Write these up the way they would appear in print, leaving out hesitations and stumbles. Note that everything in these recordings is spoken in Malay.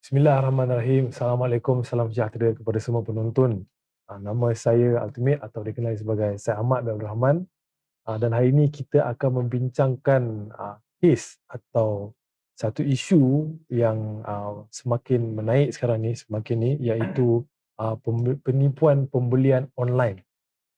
Bismillahirrahmanirrahim. Assalamualaikum, salam sejahtera kepada semua penonton. Nama saya Ultimate atau dikenali sebagai Syed Ahmad bin Abdul Rahman. Dan hari ini kita akan membincangkan kes atau satu isu yang semakin menaik sekarang ni, iaitu penipuan pembelian online.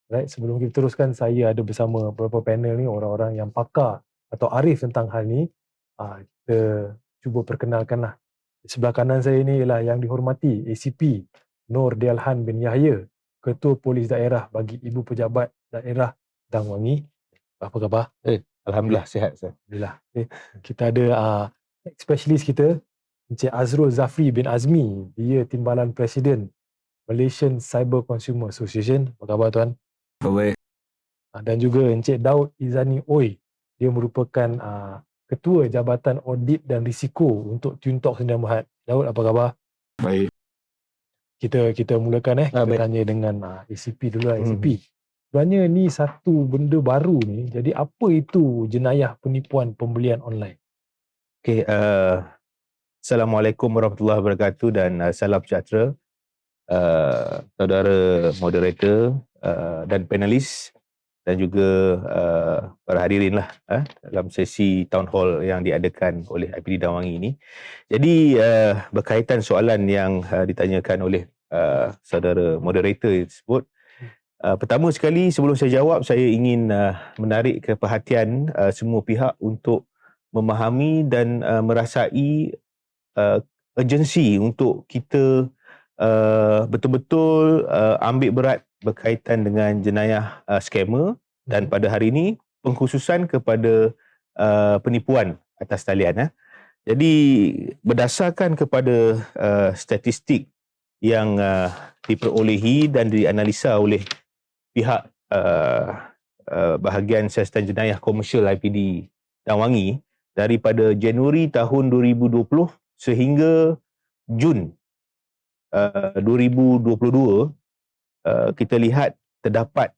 Right, sebelum kita teruskan, saya ada bersama beberapa panel ni orang-orang yang pakar atau arif tentang hal ni. Kita cuba perkenalkanlah. Di sebelah kanan saya ni ialah yang dihormati ACP Nur Dialhan bin Yahya, Ketua Polis Daerah bagi Ibu Pejabat Daerah Dang Wangi. Apa khabar? Alhamdulillah sihat Ustaz. Alhamdulillah. Kita ada specialist kita, Encik Azrul Zafri bin Azmi. Dia Timbalan Presiden Malaysian Cyber Consumer Association. Apa khabar tuan? Baik. Dan juga Encik Daud Izani Oi. Dia merupakan Ketua Jabatan Audit dan Risiko untuk Tuntok Sdn Bhd. Daud, apa khabar? Baik. Kita mulakan kita baik. tanya dengan ACP dulu lah. ACP. Sebenarnya ni satu benda baru ni. Jadi apa itu jenayah penipuan pembelian online? Okey, Assalamualaikum warahmatullahi wabarakatuh dan salam sejahtera saudara moderator dan panelis dan juga para hadirin lah dalam sesi town hall yang diadakan oleh IPD Dang Wangi ini. Jadi berkaitan soalan yang ditanyakan oleh saudara moderator tersebut, pertama sekali sebelum saya jawab, saya ingin menarik ke perhatian semua pihak untuk memahami dan merasai urgensi untuk kita betul-betul ambil berat berkaitan dengan jenayah scammer dan pada hari ini pengkhususan kepada penipuan atas talian. Jadi berdasarkan kepada statistik yang diperolehi dan dianalisa oleh pihak bahagian siasatan jenayah komersial IPD Dang Wangi daripada Januari tahun 2020 sehingga Jun 2022, kita lihat terdapat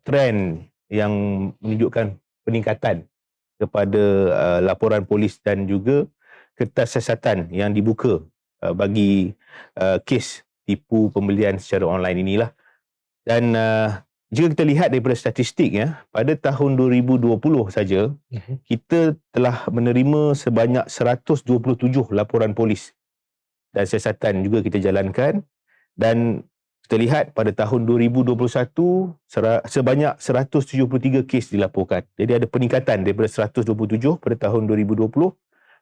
trend yang menunjukkan peningkatan kepada laporan polis dan juga kertas siasatan yang dibuka bagi kes tipu pembelian secara online inilah. Dan jika kita lihat daripada statistik pada tahun 2020 saja, kita telah menerima sebanyak 127 laporan polis dan siasatan juga kita jalankan, dan kita lihat pada tahun 2021 sebanyak 173 kes dilaporkan. Jadi ada peningkatan daripada 127 pada tahun 2020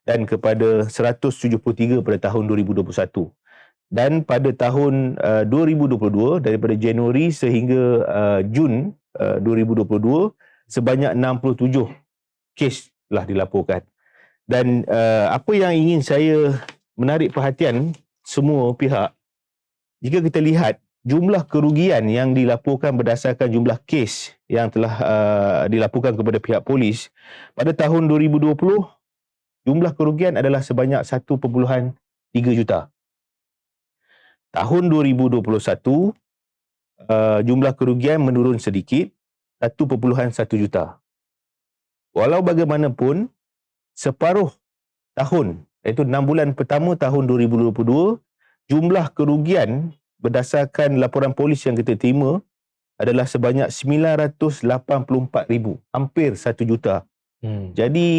dan kepada 173 pada tahun 2021. Dan pada tahun 2022 daripada Januari sehingga Jun 2022 sebanyak 67 kes telah dilaporkan. Dan apa yang ingin saya menarik perhatian semua pihak, jika kita lihat jumlah kerugian yang dilaporkan berdasarkan jumlah kes yang telah dilaporkan kepada pihak polis pada tahun 2020, jumlah kerugian adalah sebanyak 1.3 juta. Tahun 2021 jumlah kerugian menurun sedikit, 1.1 juta. Walau bagaimanapun, separuh tahun, iaitu 6 bulan pertama tahun 2022, jumlah kerugian berdasarkan laporan polis yang kita terima adalah sebanyak 984,000, hampir 1 juta. Jadi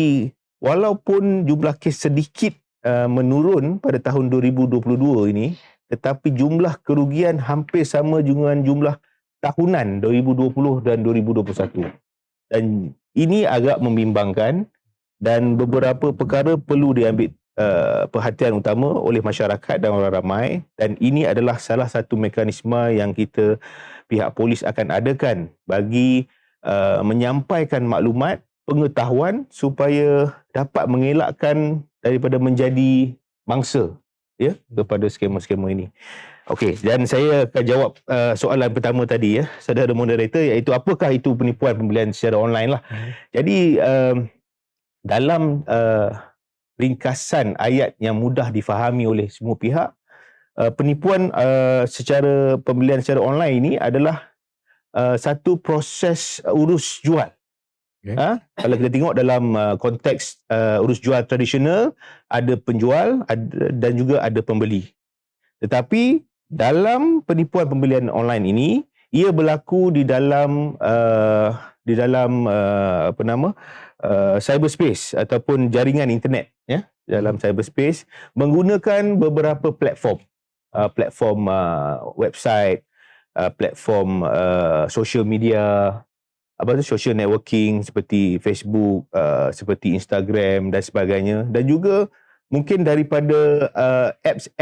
walaupun jumlah kes sedikit menurun pada tahun 2022 ini, tetapi jumlah kerugian hampir sama dengan jumlah tahunan 2020 dan 2021. Dan ini agak membimbangkan dan beberapa perkara perlu diambil perhatian utama oleh masyarakat dan orang ramai, dan ini adalah salah satu mekanisme yang kita pihak polis akan adakan bagi menyampaikan maklumat, pengetahuan supaya dapat mengelakkan daripada menjadi mangsa kepada skema-skema ini. Okey, dan saya akan jawab soalan pertama tadi saudara moderator, iaitu apakah itu penipuan pembelian secara online lah. Jadi dalam ringkasan ayat yang mudah difahami oleh semua pihak, penipuan secara pembelian secara online ini adalah satu proses urus jual Okay. Kalau kita tengok dalam konteks urus jual tradisional, ada penjual dan juga ada pembeli. Tetapi dalam penipuan pembelian online ini, ia berlaku di dalam cyberspace ataupun jaringan internet, ya, dalam cyberspace menggunakan beberapa platform, website, platform social media, social networking seperti Facebook, seperti Instagram dan sebagainya, dan juga mungkin daripada apps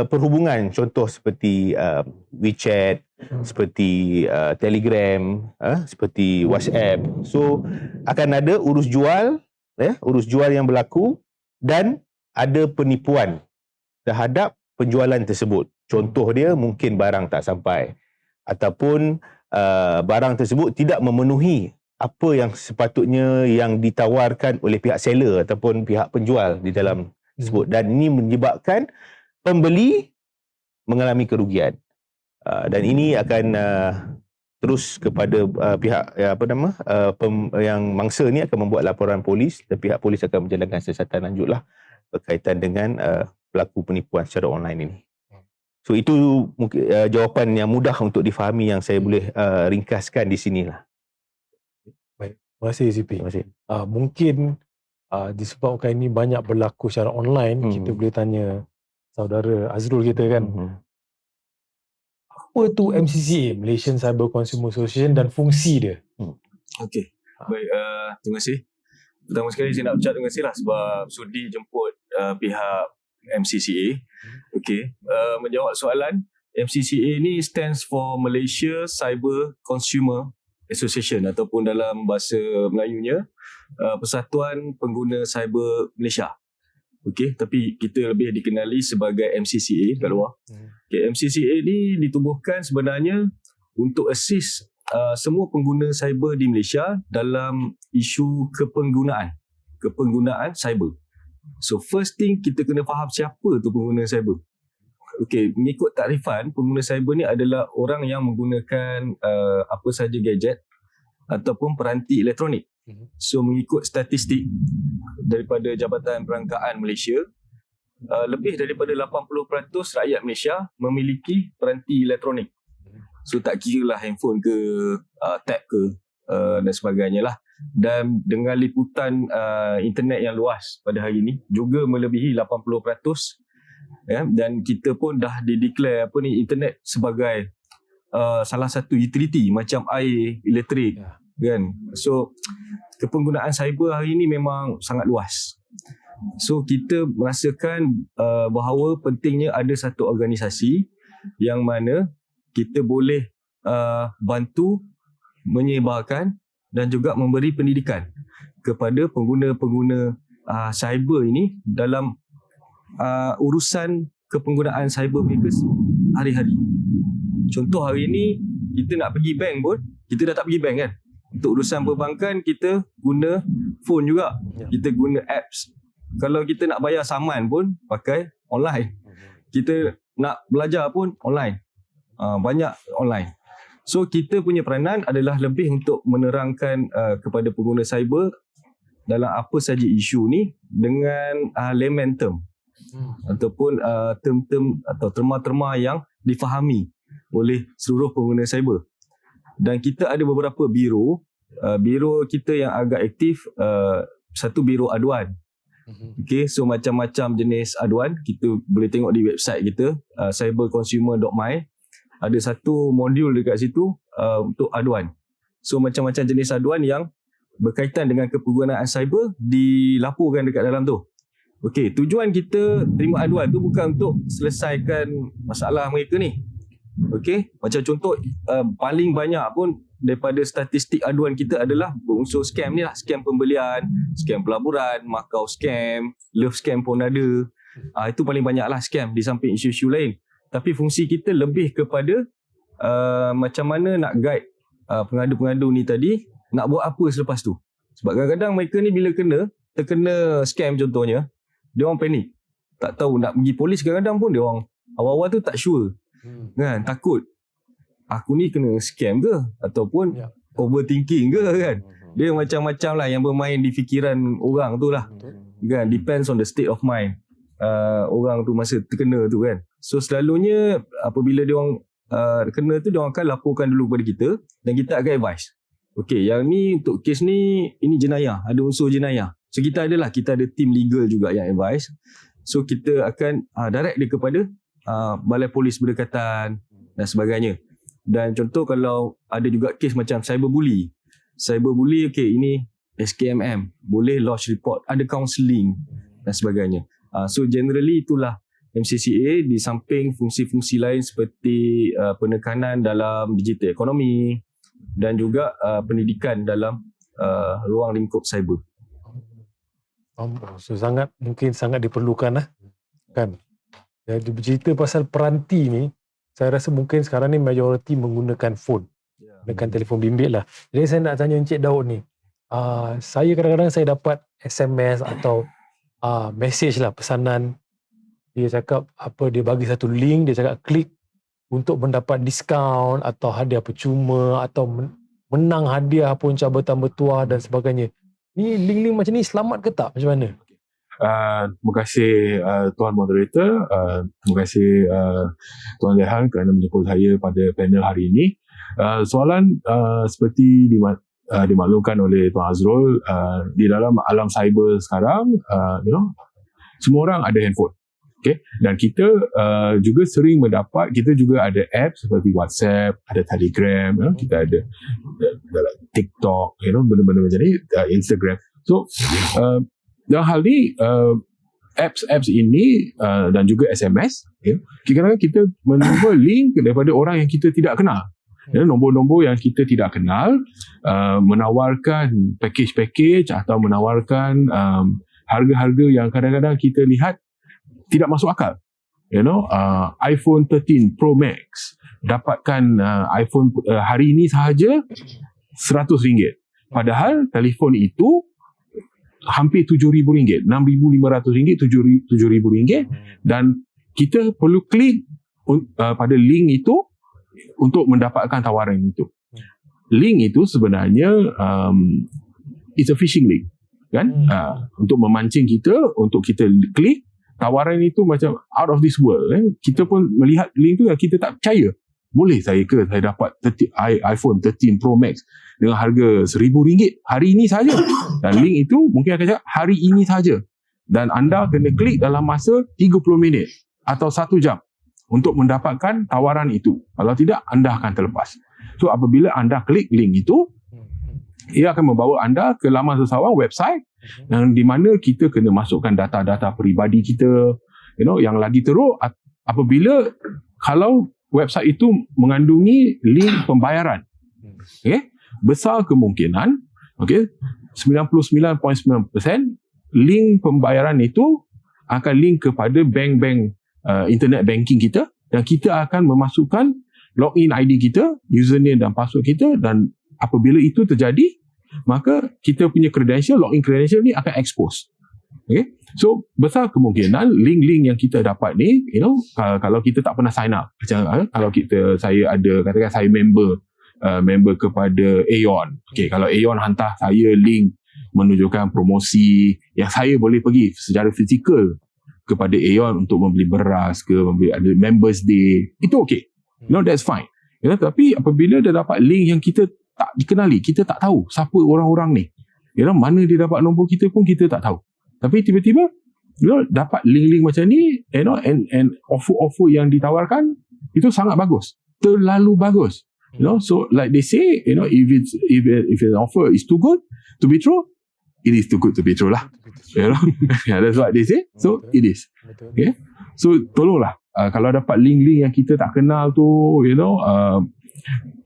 perhubungan, contoh seperti WeChat, seperti Telegram, seperti WhatsApp. So akan ada urus jual yang berlaku dan ada penipuan terhadap penjualan tersebut. Contoh dia mungkin barang tak sampai ataupun barang tersebut tidak memenuhi apa yang sepatutnya yang ditawarkan oleh pihak seller ataupun pihak penjual di dalam tersebut, dan ini menyebabkan pembeli mengalami kerugian, dan ini akan terus kepada pihak yang mangsa ni akan membuat laporan polis, dan pihak polis akan menjalankan siasatan lanjutlah berkaitan dengan pelaku penipuan secara online ini. So itu mungkin jawapan yang mudah untuk difahami yang saya boleh ringkaskan di sinilah. Baik, terima kasih ZP. Terima kasih. Mungkin disebabkan ini banyak berlaku secara online, kita boleh tanya saudara Azrul kita kan, apa tu MCCA, Malaysian Cyber Consumer Association, dan fungsi dia? Okey, baik, terima kasih. Pertama sekali saya nak ucap terima kasih lah sebab sudi jemput pihak MCCA. Okey, menjawab soalan, MCCA ni stands for Malaysia Cyber Consumer Association ataupun dalam bahasa Melayunya Persatuan Pengguna Cyber Malaysia. Okey, tapi kita lebih dikenali sebagai MCCA kat luar. Okay, MCCA ni ditubuhkan sebenarnya untuk assist semua pengguna cyber di Malaysia dalam isu kepenggunaan cyber. So first thing kita kena faham siapa tu pengguna cyber. Okey, mengikut takrifan, pengguna cyber ni adalah orang yang menggunakan apa sahaja gadget ataupun peranti elektronik. So mengikut statistik daripada Jabatan Perangkaan Malaysia, lebih daripada 80% rakyat Malaysia memiliki peranti elektronik. So tak kira lah handphone ke, tab ke, dan sebagainya lah. Dan dengan liputan internet yang luas pada hari ini juga melebihi 80%, ya, dan kita pun dah dideclare internet sebagai salah satu utility macam air, elektrik, kan. So kepenggunaan cyber hari ini memang sangat luas. So kita merasakan bahawa pentingnya ada satu organisasi yang mana kita boleh bantu menyebarkan dan juga memberi pendidikan kepada pengguna-pengguna cyber ini dalam urusan kepenggunaan cyber mereka hari-hari. Contoh hari ini kita nak pergi bank pun, kita dah tak pergi bank kan. Untuk urusan perbankan kita guna phone juga, kita guna apps. Kalau kita nak bayar saman pun pakai online. Kita nak belajar pun online. Banyak online. So kita punya peranan adalah lebih untuk menerangkan kepada pengguna cyber dalam apa saja isu ni dengan layman term ataupun term-term atau terma-terma yang difahami oleh seluruh pengguna cyber. Dan kita ada beberapa biro. Biro kita yang agak aktif, satu biro aduan. Okay, so macam-macam jenis aduan kita boleh tengok di website kita, cyberconsumer.my. Ada satu modul dekat situ untuk aduan. So macam-macam jenis aduan yang berkaitan dengan kepenggunaan cyber dilaporkan dekat dalam tu. Okay, tujuan kita terima aduan tu bukan untuk selesaikan masalah mereka ni. Okay, macam contoh paling banyak pun daripada statistik aduan kita adalah berunsur scam ni lah. Scam pembelian, scam pelaburan, makau scam, love scam pun ada. Itu paling banyak lah scam di samping isu-isu lain. Tapi fungsi kita lebih kepada macam mana nak guide pengadu-pengadu ni tadi nak buat apa selepas tu. Sebab kadang-kadang mereka ni bila terkena scam contohnya, dia orang panik. Tak tahu nak pergi polis, kadang-kadang pun dia orang awal-awal tu tak sure. Kan, takut aku ni kena scam ke ataupun overthinking ke kan. Dia macam-macam lah yang bermain di fikiran orang tu lah. Kan, depends on the state of mind orang tu masa terkena tu kan. So selalunya apabila dia orang kena tu, dia orang akan laporkan dulu kepada kita dan kita akan advise. Okay, yang ni untuk kes ni, ini jenayah, ada unsur jenayah. So kita ada tim legal juga yang advise. So kita akan direct dia kepada balai polis berdekatan dan sebagainya. Dan contoh kalau ada juga kes macam cyberbully, okay, ini SKMM, boleh lodge report, ada counselling dan sebagainya. So generally itulah MCCA di samping fungsi-fungsi lain seperti penekanan dalam digital ekonomi dan juga pendidikan dalam ruang lingkup cyber. So mungkin sangat diperlukan lah kan. Jadi bercerita pasal peranti ni, saya rasa mungkin sekarang ni majoriti menggunakan phone, menggunakan telefon bimbit lah. Jadi saya nak tanya Encik Daud ni, saya kadang-kadang saya dapat SMS atau message lah, pesanan. Dia cakap dia bagi satu link, dia cakap klik untuk mendapat diskaun atau hadiah percuma atau menang hadiah pun cabutan bertuah dan sebagainya. Ni link-link macam ni selamat ke tak? Macam mana? Terima kasih Tuan Moderator, terima kasih Tuan Lehan kerana menjemput saya pada panel hari ini. Soalan seperti dimaklumkan oleh Tuan Azrul, di dalam alam cyber sekarang, semua orang ada handphone. Okay? Dan kita juga sering mendapat, kita juga ada apps seperti WhatsApp, ada Telegram, kita ada TikTok, benda-benda macam ni, Instagram. So, dalam hal ni, apps ini dan juga SMS, kadang-kadang kita menerima link daripada orang yang kita tidak kenal. Nombor-nombor yang kita tidak kenal menawarkan package atau menawarkan harga-harga yang kadang-kadang kita lihat tidak masuk akal. iPhone 13 Pro Max dapatkan iPhone hari ini sahaja RM100. Padahal telefon itu hampir RM7,000, RM6,500, RM7,000, dan kita perlu klik pada link itu untuk mendapatkan tawaran itu. Link itu sebenarnya it's a phishing link, kan? Untuk memancing kita, untuk kita klik. Tawaran itu macam out of this world. Kita pun melihat link tu, kita tak percaya. Boleh saya dapat iPhone 13 Pro Max dengan harga RM1,000 hari ini saja. Dan link itu mungkin akan cakap hari ini saja. Dan anda kena klik dalam masa 30 minit atau 1 jam untuk mendapatkan tawaran itu. Kalau tidak, anda akan terlepas. So apabila anda klik link itu, ia akan membawa anda ke laman seseorang, website, yang di mana kita kena masukkan data-data peribadi kita. Yang lagi teruk, apabila kalau website itu mengandungi link pembayaran, besar kemungkinan, 99.9% link pembayaran itu akan link kepada bank-bank internet banking kita, dan kita akan memasukkan login ID kita, username dan password kita, dan apabila itu terjadi, maka kita punya login credential ni akan expose. So besar kemungkinan link-link yang kita dapat ni, kalau kita tak pernah sign up, macam kalau saya ada, katakan saya member kepada Aeon. Kalau Aeon hantar saya link menunjukkan promosi yang saya boleh pergi secara fizikal kepada Aeon untuk membeli beras ke, ada members day, itu okay. That's fine. Tapi apabila dia dapat link yang kita tak dikenali, kita tak tahu siapa orang-orang ni, mana dia dapat nombor kita pun kita tak tahu. Tapi tiba-tiba dapat link-link macam ni, and offer-offer yang ditawarkan itu sangat bagus, terlalu bagus. So like they say, if an offer is too good to be true, it is too good to be true lah. That's what they say. So it is. Okay. So tolonglah, kalau dapat link-link yang kita tak kenal tu,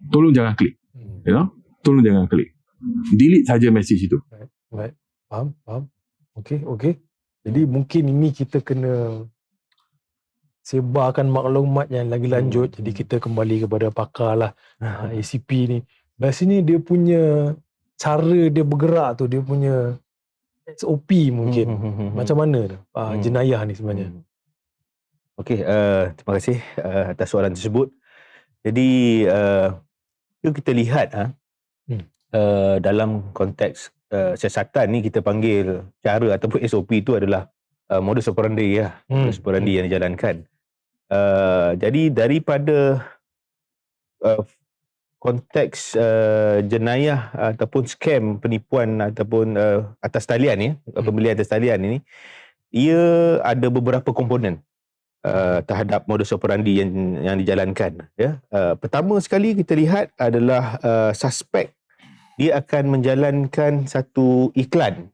tolong jangan klik. Tolong jangan klik. Delete saja message itu. Right. Faham. Okay. Jadi mungkin ini kita kena sebarkan maklumat yang lagi lanjut. Jadi kita kembali kepada pakar lah, ACP ni. Biasanya dia punya cara dia bergerak tu, dia punya SOP mungkin. Macam mana jenayah ni sebenarnya? Okey, terima kasih atas soalan tersebut. Jadi, kita lihat Dalam konteks siasatan ni kita panggil cara ataupun SOP itu adalah modus operandi lah. Modus operandi yang dijalankan. Jadi daripada konteks jenayah ataupun scam penipuan ataupun atas talian ni, pembelian atas talian ini, ia ada beberapa komponen terhadap modus operandi yang dijalankan. Ya. Pertama sekali kita lihat adalah suspek dia akan menjalankan satu iklan.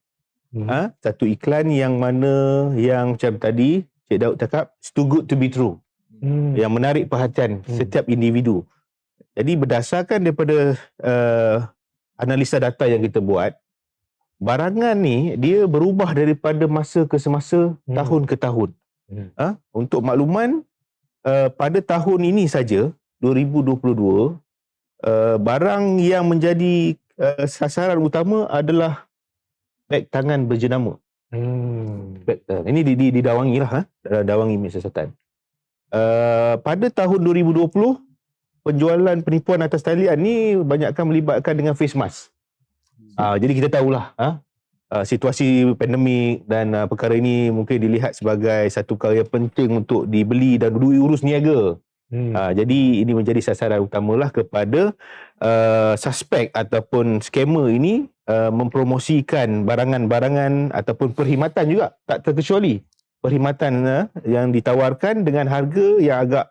Satu iklan yang mana yang macam tadi Cik Daud cakap, it's too good to be true. Yang menarik perhatian setiap individu. Jadi berdasarkan daripada analisa data yang kita buat, barangan ni dia berubah daripada masa ke semasa, tahun ke tahun. Untuk makluman, pada tahun ini saja 2022, barang yang menjadi sasaran utama adalah beg tangan berjenama. Ini di Dawangi lah, Dawangi Siasatan. Pada tahun 2020, penjualan penipuan atas talian ni banyakkan melibatkan dengan face mask. Jadi kita tahulah situasi pandemik dan perkara ini mungkin dilihat sebagai satu perkara yang penting untuk dibeli dan diurus niaga. Jadi ini menjadi sasaran utamalah kepada suspek ataupun scammer ini mempromosikan barangan-barangan ataupun perkhidmatan juga, tak terkecuali perkhidmatan yang ditawarkan dengan harga yang agak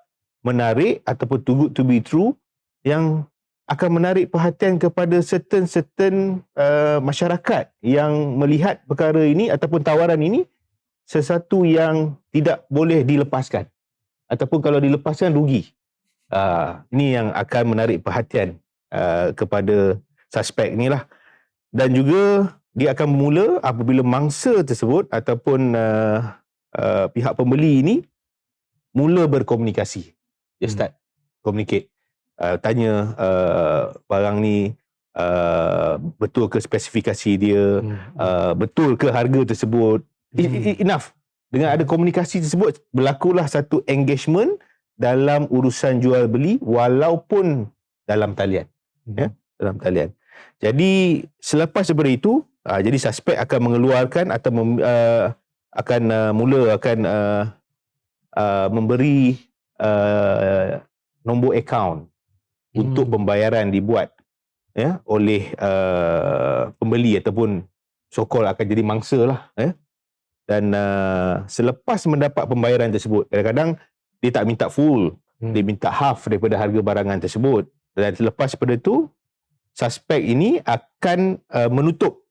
menarik ataupun too good to be true, yang akan menarik perhatian kepada certain masyarakat yang melihat perkara ini ataupun tawaran ini sesuatu yang tidak boleh dilepaskan, ataupun kalau dilepaskan rugi. Ini yang akan menarik perhatian kepada suspek inilah. Dan juga dia akan bermula apabila mangsa tersebut ataupun pihak pembeli ini mula berkomunikasi. Dia start communicate, tanya barang ni betul ke spesifikasi dia, betul ke harga tersebut. Enough. Dengan ada komunikasi tersebut, berlakulah satu engagement dalam urusan jual beli walaupun dalam talian. Ya, dalam talian. Jadi selepas daripada itu, jadi suspek akan mengeluarkan atau memberi nombor akaun untuk pembayaran dibuat oleh pembeli ataupun so-called akan jadi mangsa lah. Dan selepas mendapat pembayaran tersebut, kadang-kadang dia tak minta full, dia minta half daripada harga barangan tersebut. Dan selepas daripada itu, suspek ini akan menutup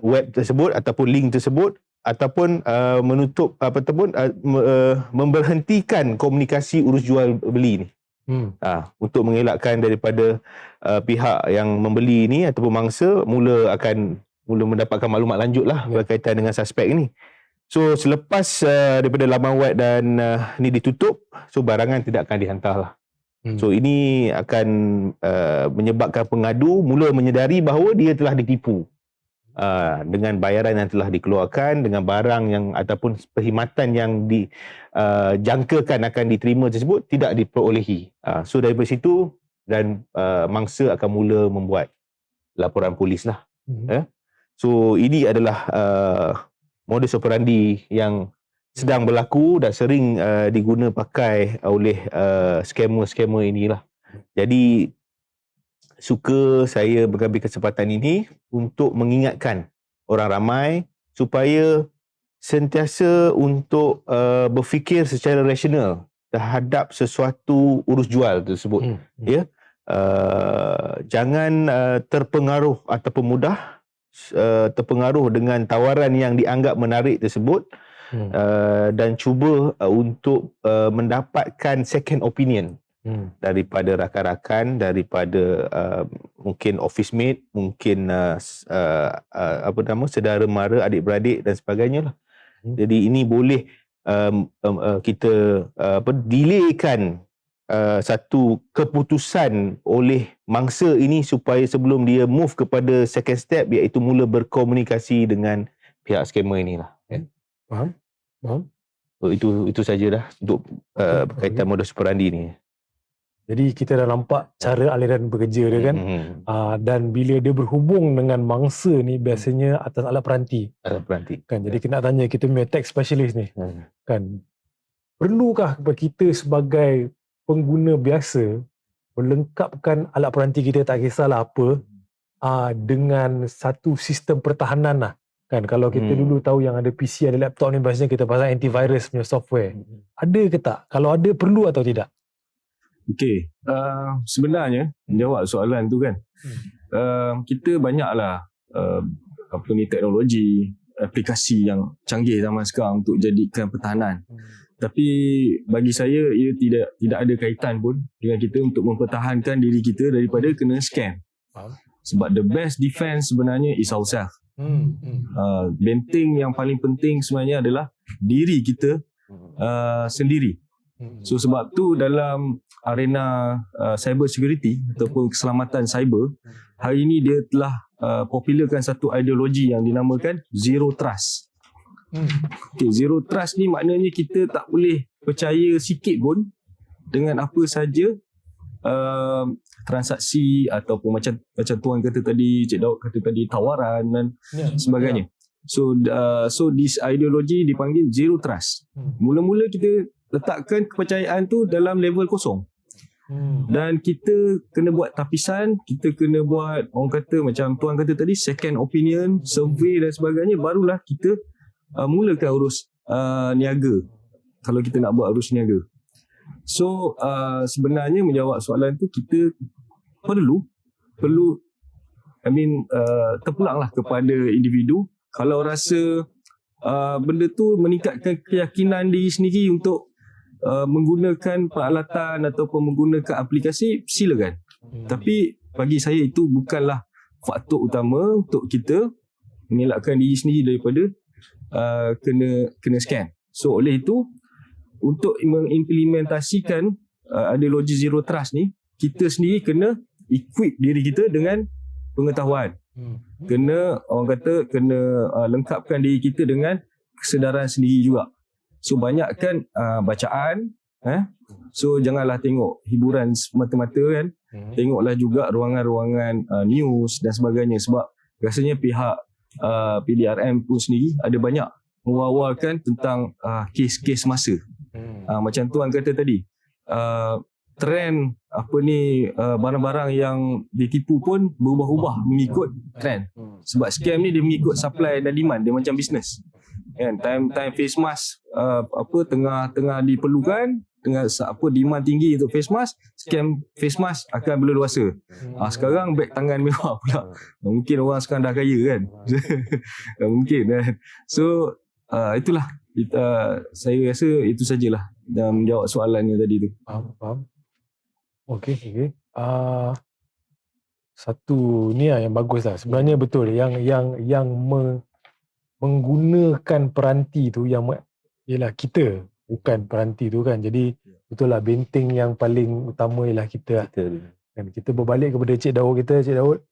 web tersebut ataupun link tersebut, ataupun menutup memberhentikan komunikasi urus jual beli ni. Untuk mengelakkan daripada pihak yang membeli ini ataupun mangsa mula mendapatkan maklumat lanjut lah berkaitan dengan suspek ini. So selepas daripada laman web dan ni ditutup, so barangan tidak akan dihantar lah. So ini akan menyebabkan pengadu mula menyedari bahawa dia telah ditipu dengan bayaran yang telah dikeluarkan, dengan barang yang ataupun perkhidmatan yang dijangkakan akan diterima tersebut tidak diperolehi. So daripada situ dan mangsa akan mula membuat laporan polis lah. So ini adalah modus operandi yang sedang berlaku dan sering diguna pakai oleh scammer-scammer inilah. Jadi suka saya mengambil kesempatan ini untuk mengingatkan orang ramai supaya sentiasa untuk berfikir secara rasional terhadap sesuatu urus jual tersebut. Ya, jangan terpengaruh ataupun mudah terpengaruh dengan tawaran yang dianggap menarik tersebut. Dan cuba untuk mendapatkan second opinion daripada rakan-rakan, daripada mungkin office mate, mungkin saudara mara, adik-beradik dan sebagainya lah. Jadi ini boleh kita delaykan satu keputusan oleh mangsa ini supaya sebelum dia move kepada second step, iaitu mula berkomunikasi dengan pihak scammer inilah. Faham? So, itu sajalah untuk berkaitan modus operandi ni. Jadi kita dah nampak cara aliran bekerja dia kan. Dan bila dia berhubung dengan mangsa ni biasanya atas alat peranti. Kan, jadi kita nak tanya kita punya tech specialist ni. Kan, perlukah kepada kita sebagai pengguna biasa melengkapkan alat peranti kita, tak kisahlah apa, dengan satu sistem pertahanan lah. Kan, kalau kita dulu tahu yang ada PC, ada laptop ni, biasanya kita pasang antivirus punya software. Ada ke tak? Kalau ada, perlu atau tidak? Okey, sebenarnya jawab soalan tu kan, kita banyaklah teknologi, aplikasi yang canggih zaman sekarang untuk jadikan pertahanan. Tapi bagi saya ia tidak ada kaitan pun dengan kita untuk mempertahankan diri kita daripada kena scam. Sebab the best defense sebenarnya is ourselves. Benteng yang paling penting sebenarnya adalah diri kita sendiri. So sebab tu dalam arena cyber security ataupun keselamatan cyber, hari ini dia telah popularkan satu ideologi yang dinamakan zero trust. Okay, zero trust ni maknanya kita tak boleh percaya sikit pun dengan apa saja transaksi ataupun macam tuan kata tadi, Cik Daud kata tadi, tawaran dan sebagainya. So this ideology dipanggil zero trust. Mula-mula kita letakkan kepercayaan tu dalam level kosong. Dan kita kena buat tapisan, kita kena buat, orang kata macam tuan kata tadi, second opinion, survey dan sebagainya, barulah kita mulakan urus niaga. Kalau kita nak buat urus niaga. So sebenarnya menjawab soalan tu, kita perlu terpulanglah kepada individu. Kalau rasa benda tu meningkatkan keyakinan diri sendiri untuk menggunakan peralatan ataupun menggunakan aplikasi, silakan. Tapi bagi saya itu bukanlah faktor utama untuk kita mengelakkan diri sendiri daripada kena scam. So oleh itu, untuk mengimplementasikan ideologi zero trust ni, kita sendiri kena equip diri kita dengan pengetahuan. Kena, orang kata, kena lengkapkan diri kita dengan kesedaran sendiri juga. So banyakkan bacaan, so janganlah tengok hiburan semata-mata kan. Tengoklah juga ruangan-ruangan news dan sebagainya, sebab rasanya pihak PDRM pun sendiri ada banyak mewawalkan tentang kes-kes masa. Macam tuan kata tadi, trend barang-barang yang ditipu pun berubah-ubah mengikut trend. Sebab scam ni dia mengikut supply dan demand, dia macam bisnes. Kan, time face mask tengah diperlukan, tengah demand tinggi untuk face mask, scam face mask akan berleluasa. Sekarang beg tangan mewah pula. Mungkin orang sekarang dah kaya kan. Mungkin kan. So itulah, saya rasa itu sajalah dalam menjawab soalannya tadi tu. Faham. Okey. Satu ni yang bagus lah. Sebenarnya betul yang menggunakan peranti tu yang ialah kita, bukan peranti tu kan. Jadi betul lah, benteng yang paling utama ialah kita. Dan kita berbalik kepada Cik Daud kita. Cik Daud,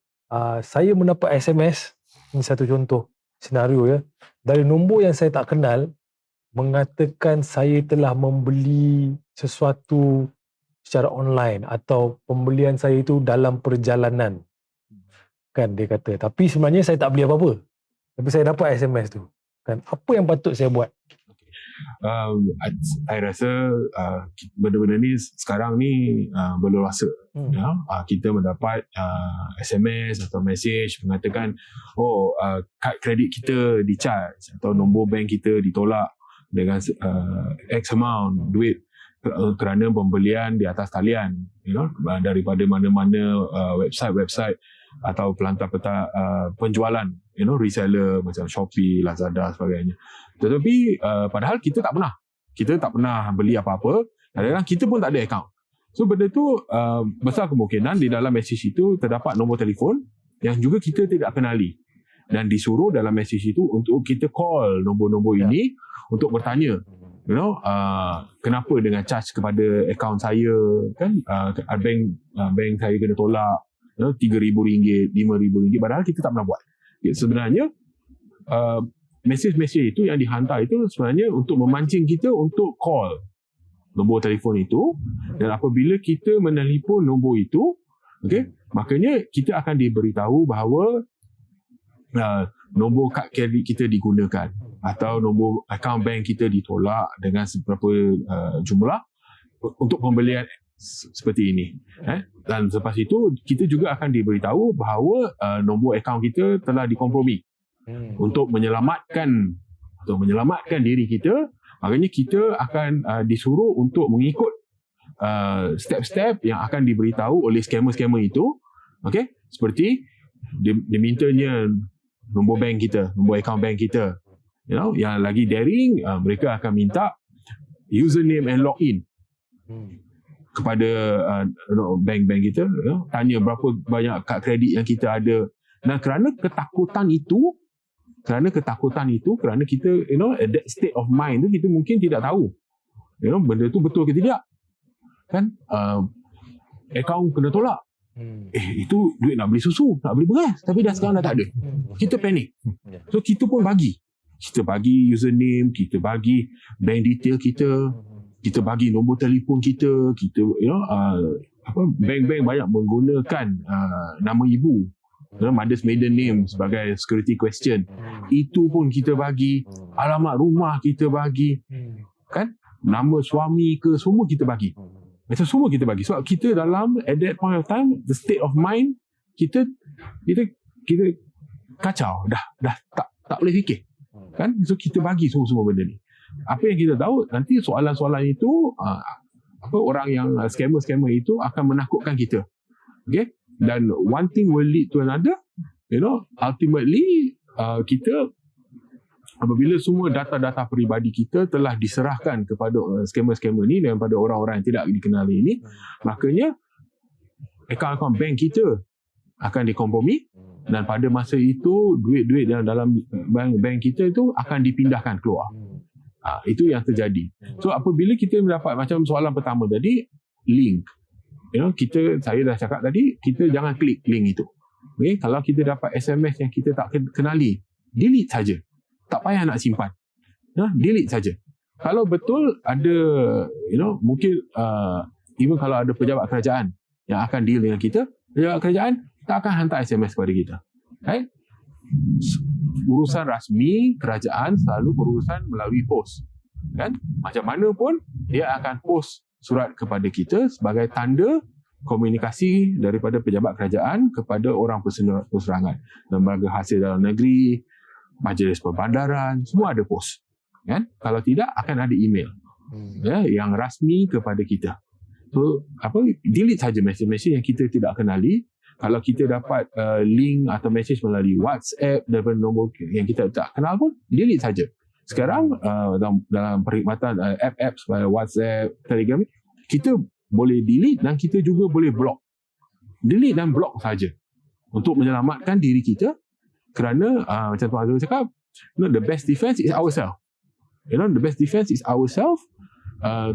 saya mendapat SMS, ini satu contoh senario ya, dari nombor yang saya tak kenal, mengatakan saya telah membeli sesuatu secara online atau pembelian saya itu dalam perjalanan. Kan dia kata, tapi sebenarnya saya tak beli apa-apa. Tapi saya dapat SMS tu. Kan, apa yang patut saya buat? Saya rasa benda-benda ni sekarang ni berleluasa. Kita mendapat SMS atau message mengatakan kad kredit kita di-charge atau nombor bank kita ditolak dengan X amount duit kerana pembelian di atas talian, daripada mana-mana website atau pelantar penjualan, reseller macam Shopee, Lazada sebagainya. Tetapi padahal kita tak pernah beli apa-apa, kadang-kadang kita pun tak ada akaun. So benda tu besar kemungkinan di dalam mesej itu terdapat nombor telefon yang juga kita tidak kenali, dan disuruh dalam mesej itu untuk kita call nombor-nombor ini untuk bertanya, kenapa dengan charge kepada akaun saya, kan, bank saya kena tolak RM3,000, RM5,000, padahal kita tak pernah buat. Sebenarnya mesej-mesej itu yang dihantar itu sebenarnya untuk memancing kita untuk call nombor telefon itu, dan apabila kita menelpon nombor itu, okey, makanya kita akan diberitahu bahawa nombor kad kredit kita digunakan atau nombor akaun bank kita ditolak dengan seberapa jumlah untuk pembelian seperti ini. Dan selepas itu kita juga akan diberitahu bahawa nombor akaun kita telah dikompromi. Untuk menyelamatkan diri kita, makanya kita akan disuruh untuk mengikut step-step yang akan diberitahu oleh scammer-scammer itu. Okey, seperti dia mintanya nombor bank kita, nombor akaun bank kita. Yang lagi daring, mereka akan minta username and login kepada bank-bank kita, tanya berapa banyak kad kredit yang kita ada. Dan kerana ketakutan itu, kerana kita at that state of mind tu, kita mungkin tidak tahu benda tu betul ke tidak, kan. Akaun kena tolak, itu duit nak beli susu, nak beli beras, tapi dah sekarang dah tak ada. Kita panik. So kita pun bagi username, kita bagi bank detail kita bagi nombor telefon kita, bank-bank banyak menggunakan nama ibu, mother's maiden name sebagai security question. Itu pun kita bagi, alamat rumah kita bagi, kan, nama suami ke, semua kita bagi. Macam semua kita bagi. Sebab kita dalam at that point of time, the state of mind kita kacau, dah tak boleh fikir, kan. So kita bagi semua benda ni. Apa yang kita tahu, nanti soalan-soalan itu orang yang scammer itu akan menakutkan kita. Okay? Dan one thing will lead to another. Ultimately kita, apabila semua data-data peribadi kita telah diserahkan kepada scammer-scammer ni dan pada orang-orang yang tidak dikenali ini, makanya akaun-akaun bank kita akan dikompromi, dan pada masa itu duit-duit yang dalam bank kita itu akan dipindahkan keluar. Itu yang terjadi. So apabila kita mendapat, macam soalan pertama tadi, link, saya dah cakap tadi, kita jangan klik link itu. Okay? Kalau kita dapat SMS yang kita tak kenali, delete saja. Tak payah nak simpan. Delete saja. Kalau betul ada, mungkin even kalau ada pejabat kerajaan yang akan deal dengan kita, pejabat kerajaan tak akan hantar SMS kepada kita. Right? Urusan rasmi kerajaan selalu berurusan melalui pos, kan. Macam mana pun dia akan post surat kepada kita sebagai tanda komunikasi daripada pejabat kerajaan kepada orang perserangan, lembaga hasil dalam negeri, majlis perbandaran, semua ada pos, kan. Kalau tidak akan ada email yang rasmi kepada kita. So delete saja mesej-mesej yang kita tidak kenali. Kalau kita dapat link atau mesej melalui WhatsApp daripada nombor yang kita tak kenal pun, delete saja. Sekarang dalam perkhidmatan app seperti WhatsApp, Telegram, kita boleh delete dan kita juga boleh block. Delete dan block saja untuk menyelamatkan diri kita, kerana macam Tuan Azrul cakap, the best defense is ourselves. The best defense is ourselves.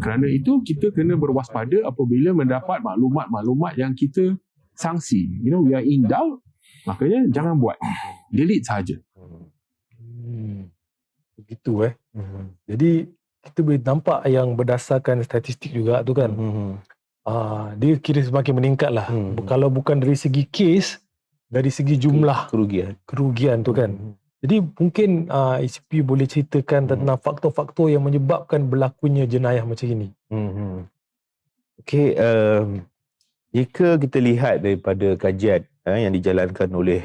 Kerana itu kita kena berwaspada apabila mendapat maklumat-maklumat yang kita sangsi. We are in doubt, makanya jangan buat. Delete saja. Begitu Jadi kita boleh nampak yang berdasarkan statistik juga tu kan. Dia kira semakin meningkat lah. Kalau bukan dari segi kes, dari segi jumlah kerugian tu kan. Jadi mungkin ICP boleh ceritakan tentang faktor-faktor yang menyebabkan berlakunya jenayah macam ini. Okey, jika kita lihat daripada kajian yang dijalankan oleh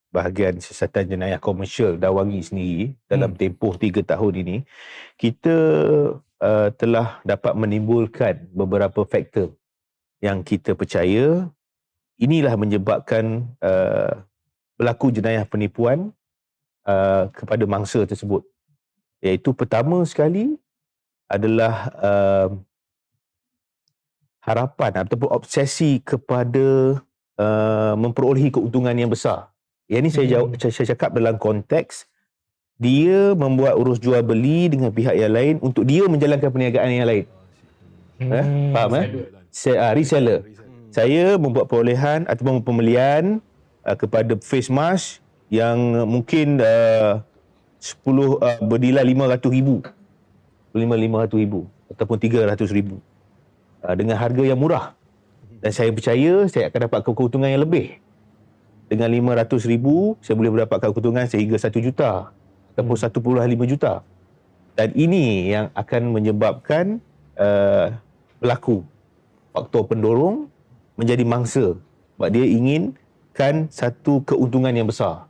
bahagian siasatan jenayah komersial Dawangi sendiri dalam tempoh 3 tahun ini, kita telah dapat menimbulkan beberapa faktor yang kita percaya inilah menyebabkan berlaku jenayah penipuan kepada mangsa tersebut. Iaitu pertama sekali adalah harapan ataupun obsesi kepada memperolehi keuntungan yang besar. Yang ni saya cakap dalam konteks dia membuat urus jual beli dengan pihak yang lain untuk dia menjalankan perniagaan yang lain. Faham reseller. Saya membuat perolehan ataupun pembelian kepada face mask yang mungkin 10 bernilai 500,000. 500,000. ataupun 300 ribu dengan harga yang murah. Dan saya percaya saya akan dapat keuntungan yang lebih. Dengan 500 ribu, saya boleh mendapatkan keuntungan sehingga 1 juta ataupun 1.5 juta. Dan ini yang akan menyebabkan berlaku faktor pendorong menjadi mangsa. Sebab dia inginkan satu keuntungan yang besar.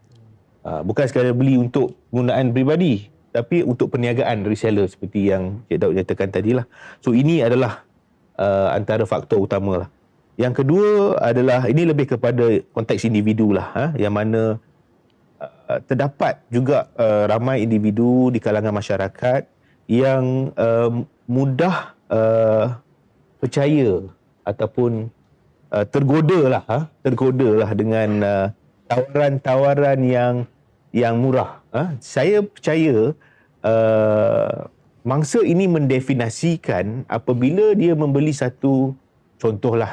Bukan sekadar beli untuk penggunaan peribadi, tapi untuk perniagaan reseller seperti yang Cik Daud nyatakan tadilah. So ini adalah antara faktor utama lah. Yang kedua adalah, ini lebih kepada konteks individu lah, yang mana terdapat juga ramai individu di kalangan masyarakat yang mudah percaya ataupun tergoda lah dengan tawaran-tawaran yang murah. Saya percaya mangsa ini mendefinisikan apabila dia membeli satu, contohlah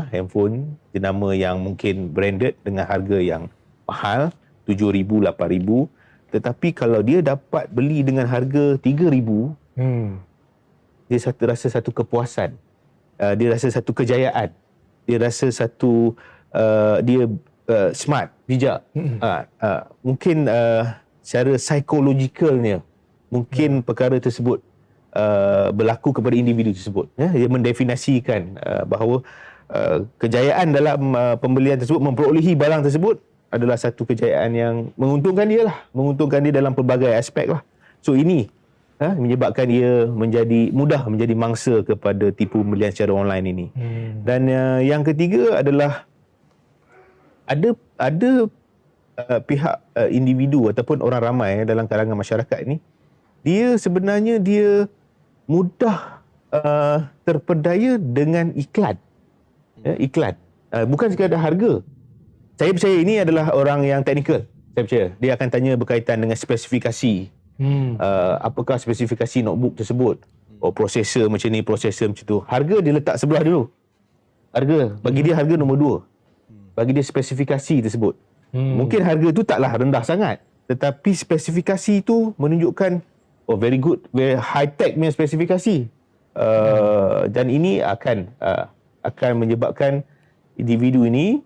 handphone jenama yang mungkin branded dengan harga yang mahal, 7,000, 8,000. Tetapi kalau dia dapat beli dengan harga 3,000, dia rasa satu kepuasan. Dia rasa satu kejayaan. Dia rasa satu dia smart, bijak. Mungkin secara psikologikalnya mungkin perkara tersebut berlaku kepada individu tersebut. Dia mendefinisikan bahawa kejayaan dalam pembelian tersebut, memperolehi barang tersebut adalah satu kejayaan yang menguntungkan dia lah. Menguntungkan dia dalam pelbagai aspek lah. So ini menyebabkan dia mudah menjadi mangsa kepada tipu pembelian secara online ini. Dan yang ketiga adalah ada pihak individu ataupun orang ramai dalam kalangan masyarakat ini, dia sebenarnya mudah terpedaya dengan iklan. Iklan. Bukan sekadar harga. Saya percaya ini adalah orang yang teknikal. Saya percaya dia akan tanya berkaitan dengan spesifikasi. Apakah spesifikasi notebook tersebut? Prosesor macam ni, prosesor macam tu. Harga dia letak sebelah dulu. Harga, bagi dia harga nombor 2. Bagi dia spesifikasi tersebut. Mungkin harga tu taklah rendah sangat, tetapi spesifikasi tu menunjukkan very good, very high tech punya spesifikasi. Dan ini akan menyebabkan individu ini